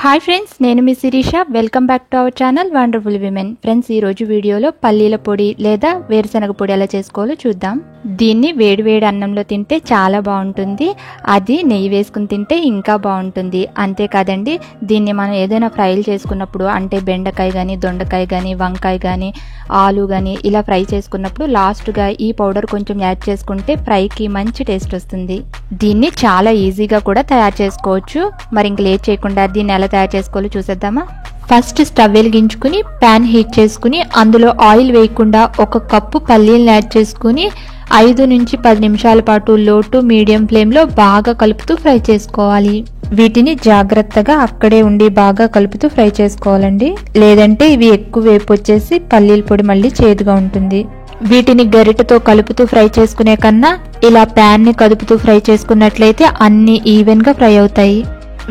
Hi friends, నేను మీ Sirisha. Welcome back to our channel wonderful women. Friends, ఈ రోజు వీడియోలో పల్లీల పొడి లేదా వేరుశనగ పొడి ఎలా చేసుకోవాలో చూద్దాం. దీన్ని వేడివేడి అన్నంలో తింటే చాలా బాగుంటుంది. అది నెయ్యి వేసుకుని తింటే ఇంకా బాగుంటుంది. అంతేకాదండి, దీన్ని మనం ఏదైనా ఫ్రైలు చేసుకున్నప్పుడు, అంటే బెండకాయ కానీ, దొండకాయ కానీ, వంకాయ కానీ, ఆలు కానీ ఇలా ఫ్రై చేసుకున్నప్పుడు లాస్ట్గా ఈ పౌడర్ కొంచెం యాడ్ చేసుకుంటే ఫ్రైకి మంచి టేస్ట్ వస్తుంది. దీన్ని చాలా ఈజీగా కూడా తయారు చేసుకోవచ్చు. మరి ఇంక లేట్ చేయకుండా దీన్ని ఎలా తయారు చేసుకోవాలో చూసేద్దామా. ఫస్ట్ స్టవ్ వెలిగించుకుని ప్యాన్ హీట్ చేసుకుని అందులో ఆయిల్ వేయకుండా 1 కప్పు పల్లీలను యాడ్ చేసుకుని 5 నుంచి 10 నిమిషాల పాటు లో టు మీడియం ఫ్లేమ్లో బాగా కలుపుతూ ఫ్రై చేసుకోవాలి. వీటిని జాగ్రత్తగా అక్కడే ఉండి బాగా కలుపుతూ ఫ్రై చేసుకోవాలండి. లేదంటే ఇవి ఎక్కువ వేపు వచ్చేసి పల్లీల పొడి మళ్ళీ చేదుగా ఉంటుంది. వీటిని గరిటెతో కలుపుతూ ఫ్రై చేసుకునే కన్నా ఇలా ప్యాన్ని కదుపుతూ ఫ్రై చేసుకున్నట్లయితే అన్ని ఈవెన్గా ఫ్రై అవుతాయి.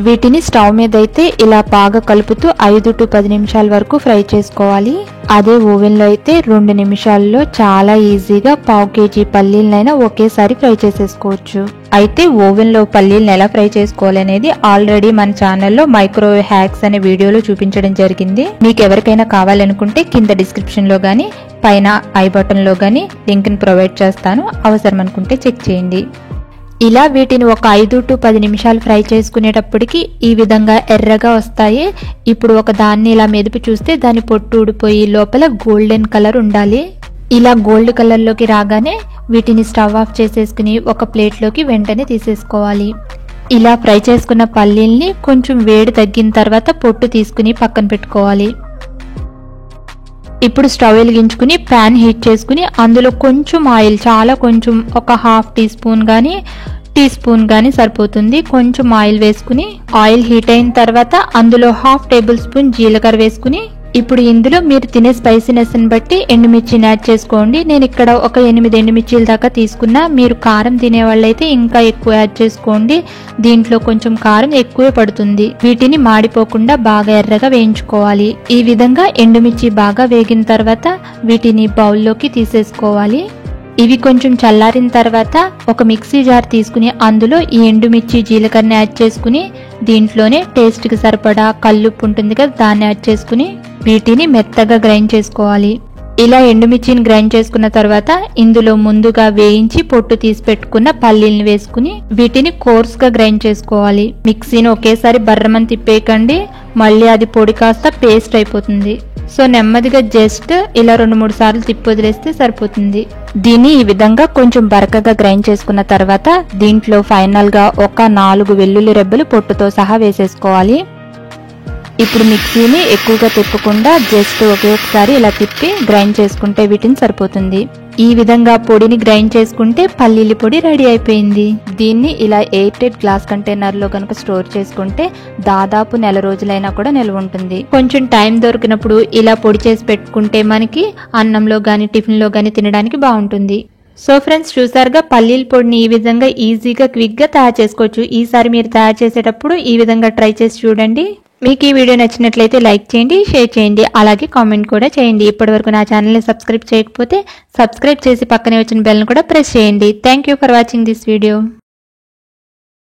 వీటిని స్టవ్ మీద అయితే ఇలా బాగా కలుపుతూ 5 to 10 నిమిషాల వరకు ఫ్రై చేసుకోవాలి. అదే ఓవెన్లో అయితే 2 నిమిషాల్లో చాలా ఈజీగా 1/2 kg పల్లీలనైనా ఒకేసారి ఫ్రై చేసేసుకోవచ్చు. అయితే ఓవెన్లో పల్లీలను ఎలా ఫ్రై చేసుకోవాలనేది ఆల్రెడీ మన ఛానల్లో మైక్రోవేవ్ హ్యాక్స్ అనే వీడియోలో చూపించడం జరిగింది. మీకు ఎవరికైనా కావాలనుకుంటే కింద డిస్క్రిప్షన్ లో గానీ పైన ఐ బటన్ లో గానీ లింక్ ని ప్రొవైడ్ చేస్తాను. అవసరం అనుకుంటే చెక్ చేయండి. ఇలా వీటిని ఒక 5 to 10 నిమిషాలు ఫ్రై చేసుకునేటప్పటికి ఈ విధంగా ఎర్రగా వస్తాయి. ఇప్పుడు ఒక దాన్ని ఇలా మెదిపి చూస్తే దాని పొట్టు ఊడిపోయి లోపల గోల్డెన్ కలర్ ఉండాలి. ఇలా గోల్డ్ కలర్లోకి రాగానే వీటిని స్టవ్ ఆఫ్ చేసేసుకుని ఒక ప్లేట్లోకి వెంటనే తీసేసుకోవాలి. ఇలా ఫ్రై చేసుకున్న పల్లీల్ని కొంచెం వేడి తగ్గిన తర్వాత పొట్టు తీసుకుని పక్కన పెట్టుకోవాలి. ఇప్పుడు స్టవ్ వెలిగించుకుని ప్యాన్ హీట్ చేసుకుని అందులో కొంచెం ఆయిల్, చాలా కొంచెం, ఒక 1/2 టీ స్పూన్ కానీ టీ స్పూన్ కానీ సరిపోతుంది, కొంచెం ఆయిల్ వేసుకుని ఆయిల్ హీట్ అయిన తర్వాత అందులో 1/2 టేబుల్ స్పూన్ జీలకర్ర వేసుకుని ఇప్పుడు ఇందులో మీరు తినే స్పైసీనెస్ ని బట్టి ఎండుమిర్చిని యాడ్ చేసుకోండి. నేను ఇక్కడ ఒక 8 ఎండుమిర్చీల దాకా తీసుకున్నా. మీరు కారం తినే వాళ్ళైతే ఇంకా ఎక్కువ యాడ్ చేసుకోండి. దీంట్లో కొంచెం కారం ఎక్కువే పడుతుంది. వీటిని మాడిపోకుండా బాగా ఎర్రగా వేయించుకోవాలి. ఈ విధంగా ఎండుమిర్చి బాగా వేగిన తర్వాత వీటిని బౌల్లోకి తీసేసుకోవాలి. ఇవి కొంచెం చల్లారిన తర్వాత ఒక మిక్సీ జార్ తీసుకుని అందులో ఈ ఎండుమిర్చి జీలకర్రని యాడ్ చేసుకుని దీంట్లోనే టేస్ట్ కి సరిపడా కల్లుప్పు ఉంటుంది కదా, దాన్ని యాడ్ చేసుకుని వీటిని మెత్తగా గ్రైండ్ చేసుకోవాలి. ఇలా ఎండుమిర్చిని గ్రైండ్ చేసుకున్న తర్వాత ఇందులో ముందుగా వేయించి పొట్టు తీసి పెట్టుకున్న పల్లీలను వేసుకుని వీటిని కోర్స్ గా గ్రైండ్ చేసుకోవాలి. మిక్సీని ఒకేసారి బర్రమని తిప్పేయకండి, మళ్ళీ అది పొడి కాస్త పేస్ట్ అయిపోతుంది. సో నెమ్మదిగా జస్ట్ ఇలా 2-3 సార్లు తిప్పి వదిలేస్తే సరిపోతుంది. దీన్ని ఈ విధంగా కొంచెం బరకగా గ్రైండ్ చేసుకున్న తర్వాత దీంట్లో ఫైనల్ గా ఒక 4 వెల్లుల్లి రెబ్బలు పొట్టుతో సహా వేసేసుకోవాలి. ఇప్పుడు మిక్సీని ఎక్కువగా తిప్పకుండా జస్ట్ ఒకేసారి ఇలా తిప్పి గ్రైండ్ చేసుకుంటే వీటిని సరిపోతుంది. ఈ విధంగా పొడిని గ్రైండ్ చేసుకుంటే పల్లీల పొడి రెడీ అయిపోయింది. దీన్ని ఇలా ఎయిర్టైట్ గ్లాస్ కంటైనర్ లో కనుక స్టోర్ చేసుకుంటే దాదాపు 1 రోజులైనా కూడా నిల్వ ఉంటుంది. కొంచెం టైం దొరికినప్పుడు ఇలా పొడి చేసి పెట్టుకుంటే మనకి అన్నంలో గానీ టిఫిన్ లో గానీ తినడానికి బాగుంటుంది. సో ఫ్రెండ్స్, చూసారుగా పల్లీల పొడిని ఈ విధంగా ఈజీగా క్విక్ గా తయారు చేసుకోవచ్చు. ఈసారి మీరు తయారు చేసేటప్పుడు ఈ విధంగా ట్రై చేసి చూడండి. మీకు ఈ వీడియో నచ్చినట్లయితే లైక్ చేయండి, షేర్ చేయండి, అలాగే కామెంట్ కూడా చేయండి. ఇప్పటివరకు నా ఛానల్ని సబ్స్క్రైబ్ చేయకపోతే సబ్స్క్రైబ్ చేసి పక్కనే వచ్చిన బెల్ని కూడా ప్రెస్ చేయండి. Thank you for watching this video.